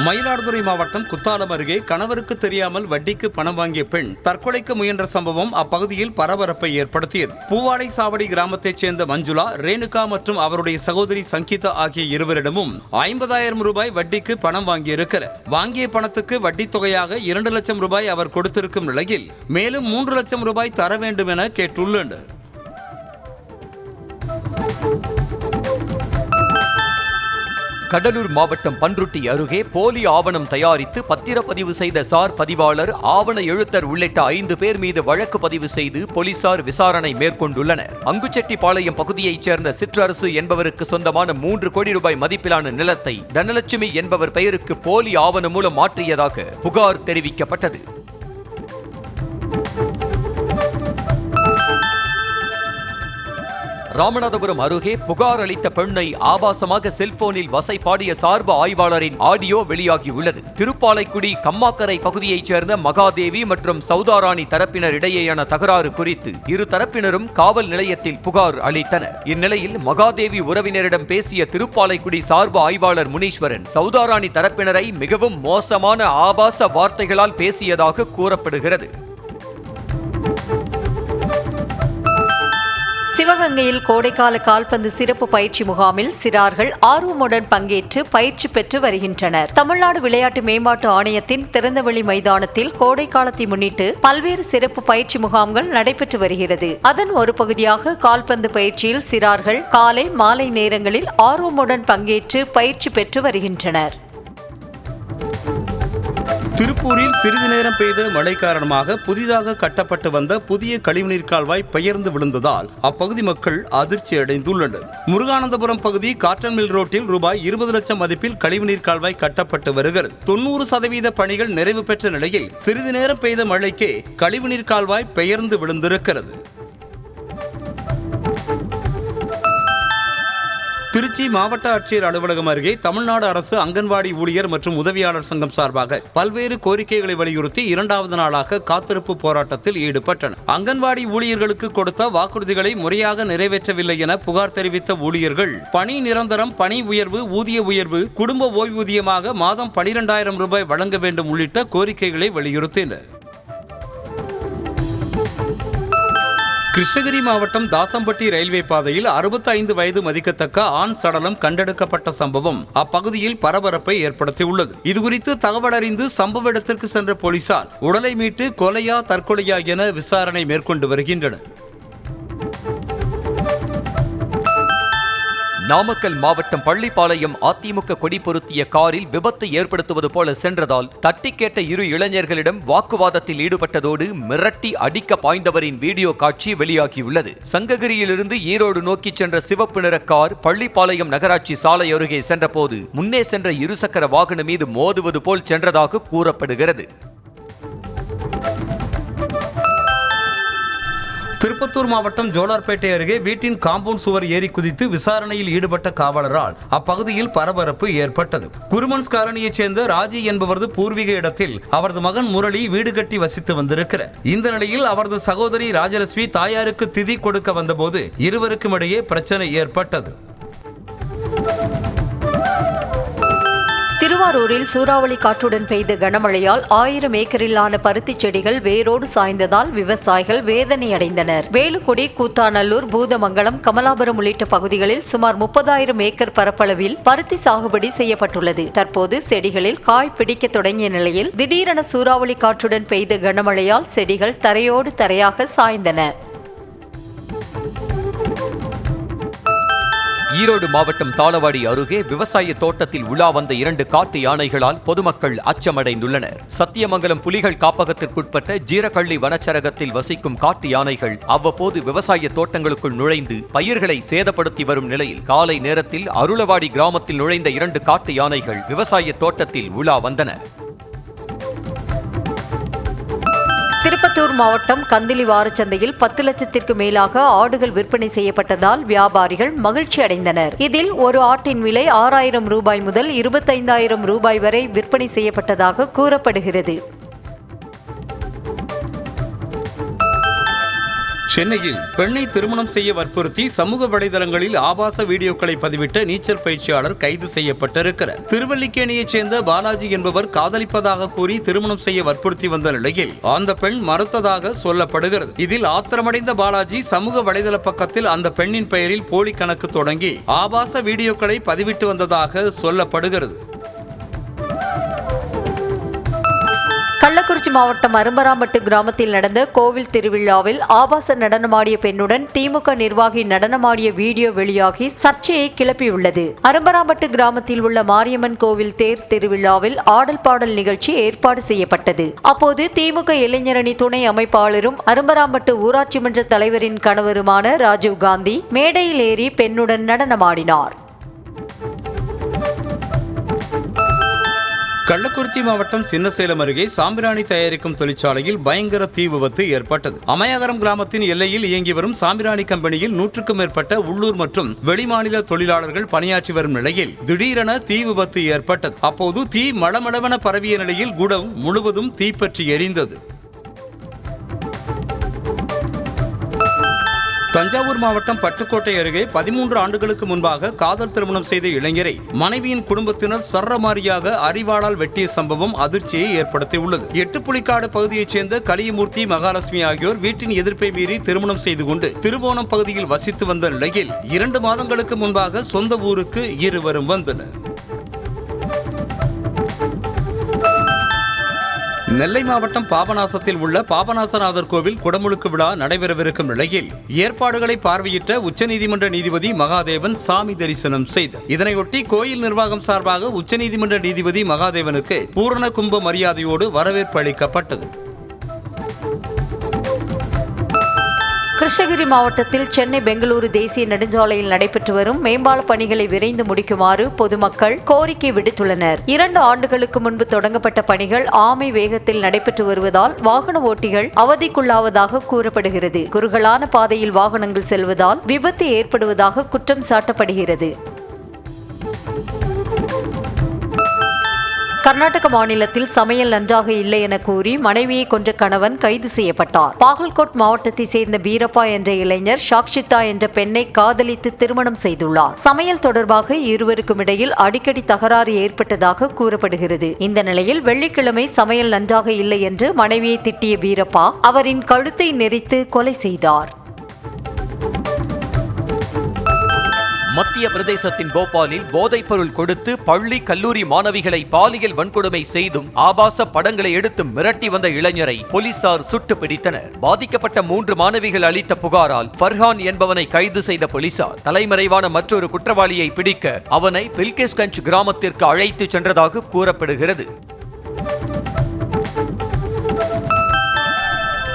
மயிலாடுதுறை மாவட்டம் குத்தாலம் அருகே கணவருக்கு தெரியாமல் வட்டிக்கு பணம் வாங்கிய பெண் தற்கொலைக்கு முயன்ற சம்பவம் அப்பகுதியில் பரபரப்பை ஏற்படுத்தியது. பூவாடை சாவடி கிராமத்தைச் சேர்ந்த மஞ்சுளா, ரேணுகா மற்றும் அவருடைய சகோதரி சங்கீதா ஆகிய இருவரிடமும் 50,000 ரூபாய் வட்டிக்கு பணம் வாங்கியிருக்கிறார். வாங்கிய பணத்துக்கு வட்டி தொகையாக 2 லட்சம் ரூபாய் அவர் கொடுத்திருக்கும் நிலையில் மேலும் 3 லட்சம் ரூபாய் தர வேண்டும் என கேட்டுள்ளார். கடலூர் மாவட்டம் பன்ருட்டி அருகே போலி ஆவணம் தயாரித்து பத்திரப்பதிவு செய்த சார் பதிவாளர், ஆவண எழுத்தர் உள்ளிட்ட 5 பேர் மீது வழக்கு பதிவு செய்து போலீசார் விசாரணை மேற்கொண்டுள்ளனர். அங்குச்செட்டிப்பாளையம் பகுதியைச் சேர்ந்த சிற்றரசு என்பவருக்கு சொந்தமான 3 கோடி ரூபாய் மதிப்பிலான நிலத்தை தனலட்சுமி என்பவர் பெயருக்கு போலி ஆவணம் மூலம் மாற்றியதாக புகார் தெரிவிக்கப்பட்டது. ராமநாதபுரம் அருகே புகார் அளித்த பெண்ணை ஆபாசமாக செல்போனில் வசை பாடிய சார்பு ஆய்வாளரின் ஆடியோ வெளியாகியுள்ளது. திருப்பாலைக்குடி கம்மாக்கரை பகுதியைச் சேர்ந்த மகாதேவி மற்றும் சௌதாராணி தரப்பினர் இடையேயான தகராறு குறித்து இரு தரப்பினரும் காவல் நிலையத்தில் புகார் அளித்தனர். இந்நிலையில் மகாதேவி உறவினரிடம் பேசிய திருப்பாலைக்குடி சார்பு ஆய்வாளர் முனீஸ்வரன் சௌதாராணி தரப்பினரை மிகவும் மோசமான ஆபாச வார்த்தைகளால் பேசியதாக கூறப்படுகிறது. சிவகங்கையில் கோடைக்கால கால்பந்து சிறப்பு பயிற்சி முகாமில் சிறார்கள் ஆர்வமுடன் பங்கேற்று பயிற்சி பெற்று வருகின்றனர். தமிழ்நாடு விளையாட்டு மேம்பாட்டு ஆணையத்தின் திறந்தவெளி மைதானத்தில் கோடை காலத்தை முன்னிட்டு பல்வேறு சிறப்பு பயிற்சி முகாம்கள் நடைபெற்று வருகிறது. அதன் ஒரு பகுதியாக கால்பந்து பயிற்சியில் சிறார்கள் காலை மாலை நேரங்களில் ஆர்வமுடன் பங்கேற்று பயிற்சி பெற்று வருகின்றனர். திருப்பூரில் சிறிது நேரம் பெய்த மழை காரணமாக புதிதாக கட்டப்பட்டு வந்த புதிய கழிவுநீர் கால்வாய் பெயர்ந்து விழுந்ததால் அப்பகுதி மக்கள் அதிர்ச்சி அடைந்துள்ளனர். முருகானந்தபுரம் பகுதி காட்டன் மில் ரோட்டில் ரூபாய் 20 லட்சம் மதிப்பில் கழிவுநீர் கால்வாய் கட்டப்பட்டு வருகிறது. 90% பணிகள் நிறைவு பெற்ற நிலையில் சிறிது நேரம் பெய்த மழைக்கே கழிவுநீர் கால்வாய் பெயர்ந்து விழுந்திருக்கிறது. திருச்சி மாவட்ட ஆட்சியர் அலுவலகம் அருகே தமிழ்நாடு அரசு அங்கன்வாடி ஊழியர் மற்றும் உதவியாளர் சங்கம் சார்பாக பல்வேறு கோரிக்கைகளை வலியுறுத்தி 2வது நாளாக காத்திருப்பு போராட்டத்தில் ஈடுபட்டனர். அங்கன்வாடி ஊழியர்களுக்கு கொடுத்த வாக்குறுதிகளை முறையாக நிறைவேற்றவில்லை என புகார் தெரிவித்த ஊழியர்கள் பணி நிரந்தரம், பணி உயர்வு, ஊதிய உயர்வு, குடும்ப ஓய்வூதியமாக மாதம் 12,000 ரூபாய் வழங்க வேண்டும் உள்ளிட்ட கோரிக்கைகளை வலியுறுத்தினர். கிருஷ்ணகிரி மாவட்டம் தாசம்பட்டி ரயில்வே பாதையில் 65 வயது மதிக்கத்தக்க ஆண் சடலம் கண்டெடுக்கப்பட்ட சம்பவம் அப்பகுதியில் பரபரப்பை ஏற்படுத்தியுள்ளது. இதுகுறித்து தகவல் அறிந்து சம்பவ இடத்திற்கு சென்ற போலீசார் உடலை மீட்டு கொலையா தற்கொலையா என விசாரணை மேற்கொண்டு வருகின்றனர். நாமக்கல் மாவட்டம் பள்ளிப்பாளையம் அதிமுக கொடி பொருத்திய காரில் விபத்து ஏற்படுத்துவது போல சென்றதால் தட்டி கேட்ட 2 இளைஞர்களிடம் வாக்குவாதத்தில் ஈடுபட்டதோடு மிரட்டி அடிக்க பாய்ந்தவரின் வீடியோ காட்சி வெளியாகியுள்ளது. சங்ககிரியிலிருந்து ஈரோடு நோக்கி சென்ற சிவப்பு நிற கார் பள்ளிப்பாளையம் நகராட்சி சாலை அருகே சென்றபோது முன்னே சென்ற 2 சக்கர வாகனம் மீது மோதுவது போல் சென்றதாக கூறப்படுகிறது. திருப்பத்தூர் மாவட்டம் ஜோலார்பேட்டை அருகே வீட்டின் காம்பவுண்ட் சுவர் ஏறி குதித்து விசாரணையில் ஈடுபட்ட காவலரால் அப்பகுதியில் பரபரப்பு ஏற்பட்டது. குருமன்ஸ் காலனியைச் சேர்ந்த ராஜி என்பவரது பூர்வீக இடத்தில் அவரது மகன் முரளி வீடு கட்டி வசித்து வந்திருக்கிறார். இந்த நிலையில் அவரது சகோதரி ராஜலட்சுமி தாயாருக்கு திதி கொடுக்க வந்தபோது இருவருக்கும் இடையே பிரச்சனை ஏற்பட்டது. திருவாரூரில் சூறாவளி காற்றுடன் பெய்த கனமழையால் 1000 ஏக்கரிலான பருத்தி செடிகள் வேரோடு சாய்ந்ததால் விவசாயிகள் வேதனையடைந்தனர். வேலுக்குடி, கூத்தாநல்லூர், பூதமங்கலம், கமலாபுரம் உள்ளிட்ட பகுதிகளில் சுமார் 30,000 ஏக்கர் பரப்பளவில் பருத்தி சாகுபடி செய்யப்பட்டுள்ளது. தற்போது செடிகளில் காய் பிடிக்க தொடங்கிய நிலையில் திடீரென சூறாவளி காற்றுடன் பெய்த கனமழையால் செடிகள் தரையோடு தரையாக சாய்ந்தன. ஈரோடு மாவட்டம் தாளவாடி அருகே விவசாய தோட்டத்தில் உலா வந்த 2 காட்டு யானைகளால் பொதுமக்கள் அச்சமடைந்துள்ளனர். சத்தியமங்கலம் புலிகள் காப்பகத்திற்குட்பட்ட ஜீரகள்ளி வனச்சரகத்தில் வசிக்கும் காட்டு யானைகள் அவ்வப்போது விவசாய தோட்டங்களுக்குள் நுழைந்து பயிர்களை சேதப்படுத்தி வரும் நிலையில் காலை நேரத்தில் அருளவாடி கிராமத்தில் நுழைந்த 2 காட்டு யானைகள் விவசாய தோட்டத்தில் உலா வந்தன. திருப்பத்தூர் மாவட்டம் கந்திலி வாரச்சந்தையில் 10 லட்சத்திற்கு மேலாக ஆடுகள் விற்பனை செய்யப்பட்டதால் வியாபாரிகள் மகிழ்ச்சி அடைந்தனர். இதில் ஒரு ஆட்டின் விலை 6,000 ரூபாய் முதல் 25,000 ரூபாய் வரை விற்பனை செய்யப்பட்டதாக கூறப்படுகிறது. சென்னையில் பெண்ணை திருமணம் செய்ய வற்புறுத்தி சமூக வலைதளங்களில் ஆபாச வீடியோக்களை பதிவிட்ட நீச்சல் பயிற்சியாளர் கைது செய்யப்பட்டிருக்கிறார். திருவல்லிக்கேணியைச் சேர்ந்த பாலாஜி என்பவர் காதலிப்பதாக கூறி திருமணம் செய்ய வற்புறுத்தி வந்த நிலையில் அந்த பெண் மறுத்ததாக சொல்லப்படுகிறது. இதில் ஆத்திரமடைந்த பாலாஜி சமூக வலைதள பக்கத்தில் அந்த பெண்ணின் பெயரில் போலி கணக்கு தொடங்கி ஆபாச வீடியோக்களை பதிவிட்டு வந்ததாக சொல்லப்படுகிறது. கள்ளக்குறிச்சி மாவட்டம் அரும்பராம்பட்டு கிராமத்தில் நடந்த கோவில் திருவிழாவில் ஆபாச நடனமாடிய பெண்ணுடன் திமுக நிர்வாகி நடனமாடிய வீடியோ வெளியாகி சர்ச்சையை கிளப்பியுள்ளது. அரும்பராம்பட்டு கிராமத்தில் உள்ள மாரியம்மன் கோவில் தேர் திருவிழாவில் ஆடல் பாடல் நிகழ்ச்சி ஏற்பாடு செய்யப்பட்டது. அப்போது திமுக இளைஞரணி துணை அமைப்பாளரும் அரும்பராம்பட்டு ஊராட்சி மன்ற தலைவரின் கணவருமான ராஜீவ் காந்தி மேடையில் ஏறி பெண்ணுடன் நடனமாடினார். கள்ளக்குறிச்சி மாவட்டம் சின்னசேலம் அருகே சாம்பிராணி தயாரிக்கும் தொழிற்சாலையில் பயங்கர தீ விபத்து ஏற்பட்டது. அமயகரம் கிராமத்தின் எல்லையில் இயங்கி வரும் சாம்பிராணி கம்பெனியில் 100க்கும் மேற்பட்ட உள்ளூர் மற்றும் வெளிமாநில தொழிலாளர்கள் பணியாற்றி வரும் நிலையில் திடீரென தீ விபத்து ஏற்பட்டது. அப்போது தீ மளமளவென பரவிய நிலையில் குடோன் முழுவதும் தீப்பற்றி எரிந்தது. தஞ்சாவூர் மாவட்டம் பட்டுக்கோட்டை அருகே 13 ஆண்டுகளுக்கு முன்பாக காதல் திருமணம் செய்த இளைஞரை மனைவியின் குடும்பத்தினர் சரமாரியாக அரிவாளால் வெட்டிய சம்பவம் அதிர்ச்சியை ஏற்படுத்தியுள்ளது. 8 புலிக்காடு பகுதியைச் சேர்ந்த கலியமூர்த்தி, மகாலட்சுமி ஆகியோர் வீட்டின் எதிர்ப்பை மீறி திருமணம் செய்து கொண்டு திருவோணம் பகுதியில் வசித்து வந்த நிலையில் 2 மாதங்களுக்கு முன்பாக சொந்த ஊருக்கு இருவரும் வந்தனர். நெல்லை மாவட்டம் பாபநாசத்தில் உள்ள பாபநாசநாதர் கோவில் குடமுழுக்கு விழா நடைபெறவிருக்கும் நிலையில் ஏற்பாடுகளை பார்வையிட்ட உச்சநீதிமன்ற நீதிபதி மகாதேவன் சாமி தரிசனம் செய்தார். இதனையொட்டி கோயில் நிர்வாகம் சார்பாக உச்சநீதிமன்ற நீதிபதி மகாதேவனுக்கு பூரண கும்ப மரியாதையோடு வரவேற்பு அளிக்கப்பட்டது. கிருஷ்ணகிரி மாவட்டத்தில் சென்னை பெங்களூரு தேசிய நெடுஞ்சாலையில் நடைபெற்று வரும் மேம்பால பணிகளை விரைந்து முடிக்குமாறு பொதுமக்கள் கோரிக்கை விடுத்துள்ளனர். 2 ஆண்டுகளுக்கு முன்பு தொடங்கப்பட்ட பணிகள் ஆமை வேகத்தில் நடைபெற்று வருவதால் வாகன ஓட்டிகள் அவதிக்குள்ளாவதாக கூறப்படுகிறது. குறுகலான பாதையில் வாகனங்கள் செல்வதால் விபத்து ஏற்படுவதாக குற்றம் சாட்டப்படுகிறது. கர்நாடக மாநிலத்தில் சமையல் நன்றாக இல்லை என கூறி மனைவியை கொன்ற கணவன் கைது செய்யப்பட்டார். பாகல்கோட் மாவட்டத்தை சேர்ந்த பீரப்பா என்ற இளைஞர் சாக்ஷிதா என்ற பெண்ணை காதலித்து திருமணம் செய்துள்ளார். சமையல் தொடர்பாக இருவருக்கும் இடையில் அடிக்கடி தகராறு ஏற்பட்டதாக கூறப்படுகிறது. இந்த நிலையில் வெள்ளிக்கிழமை சமையல் நன்றாக இல்லை என்று மனைவியை திட்டிய பீரப்பா அவரின் கழுத்தை நெரித்து கொலை செய்தார். மத்திய பிரதேசத்தின் போபாலில் போதைப் பொருள் கொடுத்து பள்ளி கல்லூரி மாணவிகளை பாலியல் வன்கொடுமை செய்தும் ஆபாச படங்களை எடுத்து மிரட்டி வந்த இளைஞரை போலீசார் சுட்டு பிடித்தனர். பாதிக்கப்பட்ட 3 மாணவிகள் அளித்த புகாரால் ஃபர்ஹான் என்பவனை கைது செய்த போலீசார் தலைமறைவான மற்றொரு குற்றவாளியை பிடிக்க அவனை பில்கிஸ்கஞ்ச் கிராமத்திற்கு அழைத்து சென்றதாக கூறப்படுகிறது.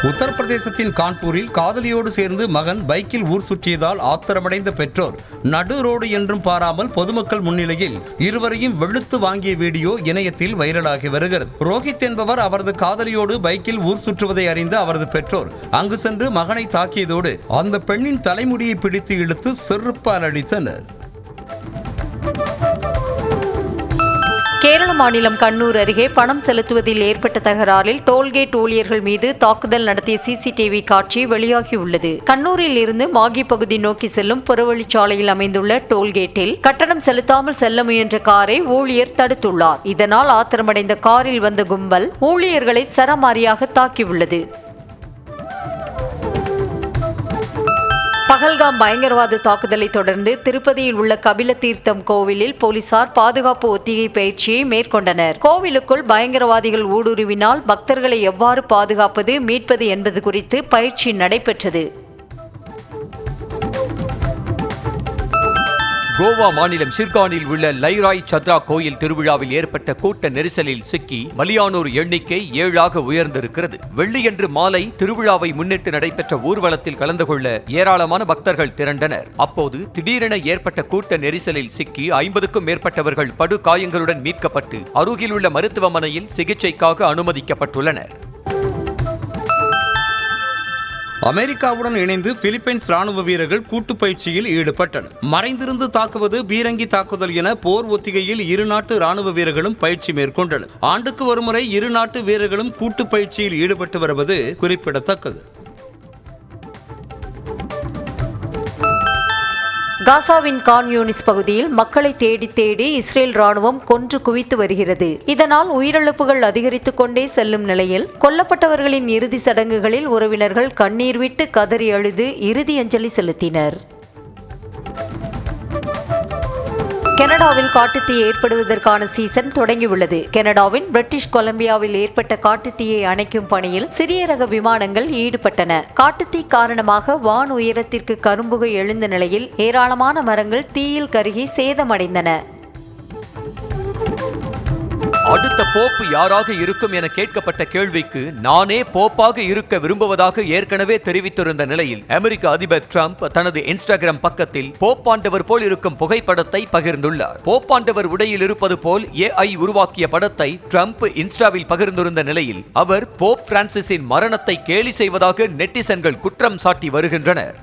உத்தரப்பிரதேசத்தின் கான்பூரில் காதலியோடு சேர்ந்து மகன் பைக்கில் ஊர் சுற்றியதால் ஆத்திரமடைந்த பெற்றோர் நடு ரோடு என்றும் பாராமல் பொதுமக்கள் முன்னிலையில் இருவரையும் வெளுத்து வாங்கிய வீடியோ இணையத்தில் வைரலாகி வருகிறது. ரோஹித் என்பவர் அவரது காதலியோடு பைக்கில் ஊர் சுற்றுவதை அறிந்த அவரது பெற்றோர் அங்கு சென்று மகனை தாக்கியதோடு அந்த பெண்ணின் தலைமுடியை பிடித்து இழுத்து செருப்பால் அடித்தனர். கேரள மாநிலம் கண்ணூர் அருகே பணம் செலுத்துவதில் ஏற்பட்ட தகராறில் டோல்கேட் ஊழியர்கள் மீது தாக்குதல் நடத்திய சிசிடிவி காட்சி வெளியாகியுள்ளது. கண்ணூரில் இருந்து மாகி பகுதி நோக்கி செல்லும் புறவழிச்சாலையில் அமைந்துள்ள டோல்கேட்டில் கட்டணம் செலுத்தாமல் செல்ல முயன்ற காரை ஊழியர் தடுத்துள்ளார். இதனால் ஆத்திரமடைந்த காரில் வந்த கும்பல் ஊழியர்களை சரமாரியாக தாக்கியுள்ளது. பகல்காம் பயங்கரவாத தாக்குதலை தொடர்ந்து திருப்பதியில் உள்ள கபில தீர்த்தம் கோவிலில் போலீசார் பாதுகாப்பு ஒத்திகை பயிற்சியை மேற்கொண்டனர். கோவிலுக்குள் பயங்கரவாதிகள் ஊடுருவினால் பக்தர்களை எவ்வாறு பாதுகாப்பது, மீட்பது என்பது குறித்து பயிற்சி நடைபெற்றது. கோவா மாநிலம் சிர்கானில் உள்ள லைராய் சத்ரா கோயில் திருவிழாவில் ஏற்பட்ட கூட்ட நெரிசலில் சிக்கி பலியானோர் எண்ணிக்கை 7ஆக உயர்ந்திருக்கிறது. வெள்ளியன்று மாலை திருவிழாவை முன்னிட்டு நடைபெற்ற ஊர்வலத்தில் கலந்து கொள்ள ஏராளமான பக்தர்கள் திரண்டனர். அப்போது திடீரென ஏற்பட்ட கூட்ட நெரிசலில் சிக்கி 50க்கும் மேற்பட்டவர்கள் படுகாயங்களுடன் மீட்கப்பட்டு அருகில் உள்ள மருத்துவமனையில் சிகிச்சைக்காக அனுமதிக்கப்பட்டுள்ளனர். அமெரிக்காவுடன் இணைந்து பிலிப்பைன்ஸ் ராணுவ வீரர்கள் கூட்டு பயிற்சியில் ஈடுபட்டனர். மறைந்திருந்து தாக்குவது, பீரங்கி தாக்குதல் என போர் ஒத்திகையில் இரு நாட்டு ராணுவ வீரர்களும் பயிற்சி மேற்கொண்டனர். ஆண்டுக்கு ஒருமுறை இரு நாட்டு வீரர்களும் கூட்டு பயிற்சியில் ஈடுபட்டு வருவது குறிப்பிடத்தக்கது. காசாவின் கான் யூனிஸ் பகுதியில் மக்களை தேடி தேடி இஸ்ரேல் ராணுவம் கொன்று குவித்து வருகிறது. இதனால் உயிரிழப்புகள் அதிகரித்துக் கொண்டே செல்லும் நிலையில் கொல்லப்பட்டவர்களின் இறுதி சடங்குகளில் உறவினர்கள் கண்ணீர் விட்டு கதறி அழுது இறுதி அஞ்சலி செலுத்தினர். கனடாவில் காட்டுத்தீ ஏற்படுவதற்கான சீசன் தொடங்கியுள்ளது. கனடாவின் பிரிட்டிஷ் கொலம்பியாவில் ஏற்பட்ட காட்டுத்தீயை அணைக்கும் பணியில் சிறிய ரக விமானங்கள் ஈடுபட்டன. காட்டுத்தீ காரணமாக வான் உயரத்திற்கு கரும்புகை எழுந்த நிலையில் ஏராளமான மரங்கள் தீயில் கருகி சேதமடைந்தன. அடுத்த போப்பு யாராக இருக்கும் என கேட்கப்பட்ட கேள்விக்கு நானே போப்பாக இருக்க விரும்புவதாக ஏற்கனவே தெரிவித்திருந்த நிலையில் அமெரிக்க அதிபர் டிரம்ப் தனது இன்ஸ்டாகிராம் பக்கத்தில் போப்பாண்டவர் போல் இருக்கும் புகைப்படத்தை பகிர்ந்துள்ளார். போப்பாண்டவர் உடையில் இருப்பது போல் AI உருவாக்கிய படத்தை டிரம்ப் இன்ஸ்டாவில் பகிர்ந்திருந்த நிலையில் அவர் போப் பிரான்சிஸின் மரணத்தை கேலி செய்வதாக நெட்டிசன்கள் குற்றம் சாட்டி வருகின்றனர்.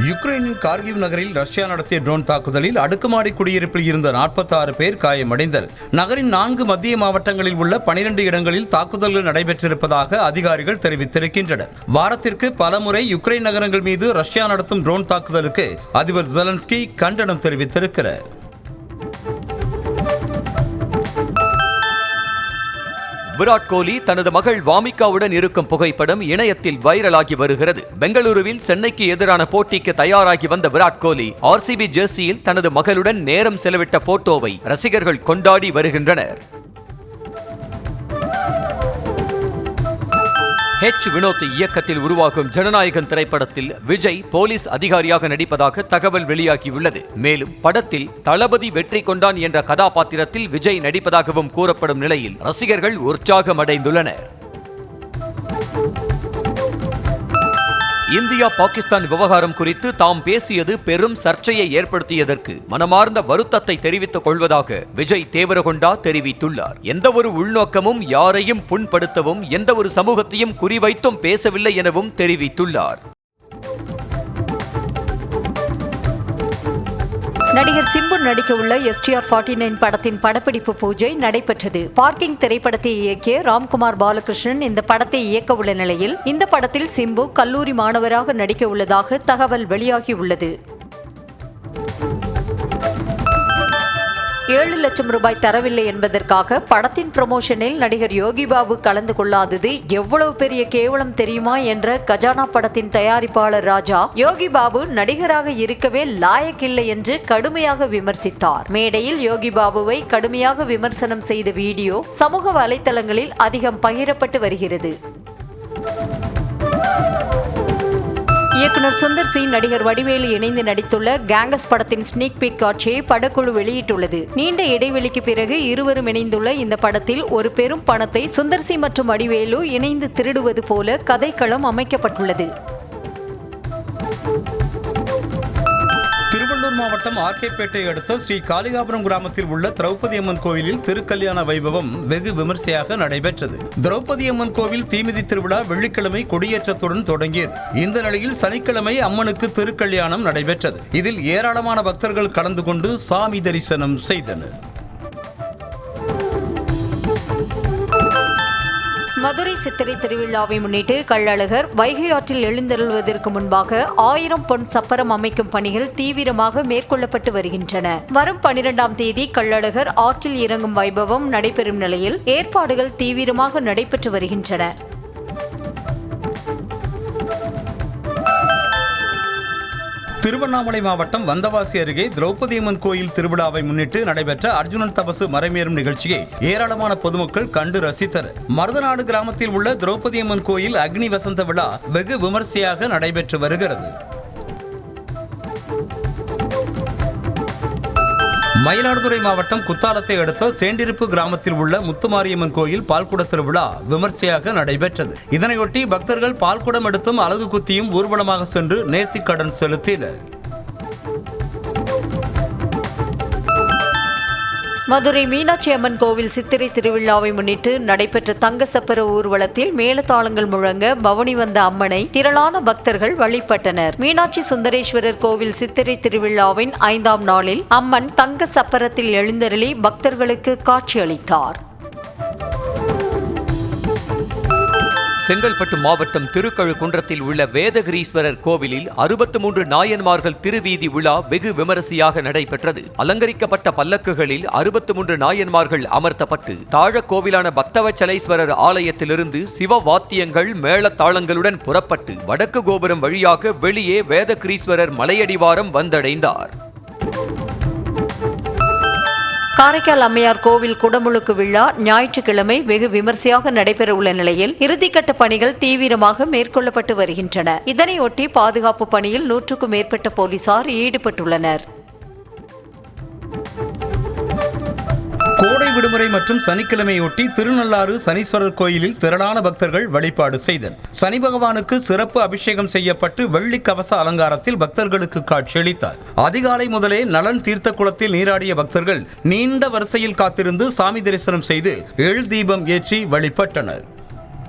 யுக்ரைனின் கார்கிவ் நகரில் ரஷ்யா நடத்திய ட்ரோன் தாக்குதலில் அடுக்குமாடி குடியிருப்பில் இருந்த 46 பேர் காயமடைந்தனர். நகரின் 4 மத்திய மாவட்டங்களில் உள்ள 12 இடங்களில் தாக்குதல்கள் நடைபெற்றிருப்பதாக அதிகாரிகள் தெரிவித்திருக்கின்றனர். வாரத்திற்கு பலமுறை யுக்ரைன் நகரங்கள் மீது ரஷ்யா நடத்தும் ட்ரோன் தாக்குதலுக்கு அதிபர் ஜெலன்ஸ்கி கண்டனம் தெரிவித்திருக்கிறார். விராட் கோலி தனது மகள் வாமிகாவுடன் இருக்கும் புகைப்படம் இணையத்தில் வைரலாகி வருகிறது. பெங்களூருவில் சென்னைக்கு எதிரான போட்டிக்கு தயாராகி வந்த விராட் கோலி RCB ஜெர்சியில் தனது மகளுடன் நேரம் செலவிட்ட போட்டோவை ரசிகர்கள் கொண்டாடி வருகின்றனர். வினோத் இயக்கத்தில் உருவாகும் ஜனநாயகன் திரைப்படத்தில் விஜய் போலீஸ் அதிகாரியாக நடிப்பதாக தகவல் வெளியாகியுள்ளது. மேலும் படத்தில் தளபதி வெற்றி கொண்டான் என்ற கதாபாத்திரத்தில் விஜய் நடிப்பதாகவும் கூறப்படும் நிலையில் ரசிகர்கள் உற்சாகமடைந்துள்ளனர். இந்தியா பாகிஸ்தான் விவகாரம் குறித்து தாம் பேசியது பெரும் சர்ச்சையை ஏற்படுத்தியதற்கு மனமார்ந்த வருத்தத்தை தெரிவித்துக் கொள்வதாக விஜய் தேவரகொண்டா தெரிவித்துள்ளார். எந்த ஒரு உள்நோக்கமும் யாரையும் புண்படுத்தவும் எந்த ஒரு சமூகத்தையும் குறிவைத்தும் பேசவில்லை எனவும் தெரிவித்துள்ளார். நடிகர் சிம்பு நடிக்க உள்ள STR49 படத்தின் படப்பிடிப்பு பூஜை நடைபெற்றது. பார்க்கிங் திரைப்படத்தை இயக்கிய ராம்குமார் பாலகிருஷ்ணன் இந்த படத்தை இயக்க உள்ள நிலையில் இந்த படத்தில் சிம்பு கல்லூரி மாணவராக நடிக்க உள்ளதாக தகவல் வெளியாகியுள்ளது. 7 லட்சம் ரூபாய் தரவில்லை என்பதற்காக படத்தின் ப்ரமோஷனில் நடிகர் யோகி பாபு கலந்து கொள்ளாதது எவ்வளவு பெரிய கேவலம் தெரியுமா என்ற கஜானா படத்தின் தயாரிப்பாளர் ராஜா யோகி பாபு நடிகராக இருக்கவே லாயக்கில்லை என்று கடுமையாக விமர்சித்தார். மேடையில் யோகி பாபுவை கடுமையாக விமர்சனம் செய்த வீடியோ சமூக வலைதளங்களில் அதிகம் பகிரப்பட்டு வருகிறது. இயக்குனர் சுந்தர் சி, நடிகர் வடிவேலு இணைந்து நடித்துள்ள கேங்கஸ் படத்தின் ஸ்னீக் பீக் காட்சியை படக்குழு வெளியிட்டுள்ளது. நீண்ட இடைவெளிக்கு பிறகு இருவரும் இணைந்துள்ள இந்த படத்தில் ஒரு பெரும் பணத்தை சுந்தர் சி மற்றும் வடிவேலு இணைந்து திருடுவது போல கதைக்களம் அமைக்கப்பட்டுள்ளது. திருவள்ளூர் மாவட்டம் ஆர்கேபேட்டை அடுத்த ஸ்ரீ காளிகாபுரம் கிராமத்தில் உள்ள திரௌபதி அம்மன் கோவிலில் திருக்கல்யாண வைபவம் வெகு விமர்சையாக நடைபெற்றது. திரௌபதி அம்மன் கோவில் தீமிதி திருவிழா வெள்ளிக்கிழமை கொடியேற்றத்துடன் தொடங்கியது. இந்த நிலையில் சனிக்கிழமை அம்மனுக்கு திருக்கல்யாணம் நடைபெற்றது. இதில் ஏராளமான பக்தர்கள் கலந்து கொண்டு சாமி தரிசனம் செய்தனர். மதுரை சித்திரை திருவிழாவை முன்னிட்டு கள்ளழகர் வைகை ஆற்றில் எழுந்தருள்வதற்கு முன்பாக 1000 பொன் சப்பரம் அமைக்கும் பணிகள் தீவிரமாக மேற்கொள்ளப்பட்டு வருகின்றன. வரும் 12ஆம் தேதி கள்ளழகர் ஆற்றில் இறங்கும் வைபவம் நடைபெறும் நிலையில் ஏற்பாடுகள் தீவிரமாக நடைபெற்று வருகின்றன. திருவண்ணாமலை மாவட்டம் வந்தவாசி அருகே திரௌபதி அம்மன் கோயில் திருவிழாவை முன்னிட்டு நடைபெற்ற அர்ஜுனன் தபசு மறைமேறும் நிகழ்ச்சியை ஏராளமான பொதுமக்கள் கண்டு ரசித்தனர். மருதநாடு கிராமத்தில் உள்ள திரௌபதி அம்மன் கோயில் அக்னி வசந்த விழா வெகு விமர்சையாக நடைபெற்று வருகிறது. மயிலாடுதுறை மாவட்டம் குத்தாலத்தை அடுத்த சேண்டிருப்பு கிராமத்தில் உள்ள முத்துமாரியம்மன் கோயில் பால்குட திருவிழா விமர்சையாக நடைபெற்றது. இதனையொட்டி பக்தர்கள் பால்குடம் எடுத்தும் அலகு குத்தியும் ஊர்வலமாக சென்று நேர்த்திக் கடன் செலுத்தினர். மதுரை மீனாட்சி அம்மன் கோவில் சித்திரை திருவிழாவை முன்னிட்டு நடைபெற்ற தங்க சப்பர ஊர்வலத்தில் மேளதாளங்கள் முழங்க பவனி வந்த அம்மனை திரளான பக்தர்கள் வழிபட்டனர். மீனாட்சி சுந்தரேஸ்வரர் கோவில் சித்திரை திருவிழாவின் 5ஆம் நாளில் அம்மன் தங்க சப்பரத்தில் எழுந்தருளி பக்தர்களுக்கு காட்சியளித்தார். செங்கல்பட்டு மாவட்டம் திருக்கழுக்குன்றத்தில் உள்ள வேதகிரீஸ்வரர் கோவிலில் 63 நாயன்மார்கள் திருவீதி விழா வெகு விமரிசையாக நடைபெற்றது. அலங்கரிக்கப்பட்ட பல்லக்குகளில் 63 நாயன்மார்கள் அமர்த்தப்பட்டு தாழக்கோவிலான பக்தவச்சலேஸ்வரர் ஆலயத்திலிருந்து சிவ வாத்தியங்கள் மேளதாளங்களுடன் புறப்பட்டு வடக்கு கோபுரம் வழியாக வெளியே வேதகிரீஸ்வரர் மலையடிவாரம் வந்தடைந்தார். காரைக்கால் அம்மையார் கோவில் குடமுழுக்கு விழா ஞாயிற்றுக்கிழமை வெகு விமர்சையாக நடைபெறவுள்ள நிலையில் இறுதிக்கட்ட பணிகள் தீவிரமாக மேற்கொள்ளப்பட்டு வருகின்றன. இதனையொட்டி பாதுகாப்பு பணியில் 100க்கும் மேற்பட்ட போலீசார் ஈடுபட்டுள்ளனர். கோடை விடுமுறை மற்றும் சனிக்கிழமையொட்டி திருநள்ளாறு சனீஸ்வரர் கோயிலில் திரளான பக்தர்கள் வழிபாடு செய்தனர். சனி பகவானுக்கு சிறப்பு அபிஷேகம் செய்யப்பட்டு வெள்ளி கவச அலங்காரத்தில் பக்தர்களுக்கு காட்சியளித்தார். அதிகாலை முதலே நலன் தீர்த்த குளத்தில் நீராடிய பக்தர்கள் நீண்ட வரிசையில் காத்திருந்து சாமி தரிசனம் செய்து எள் தீபம் ஏற்றி வழிபட்டனர்.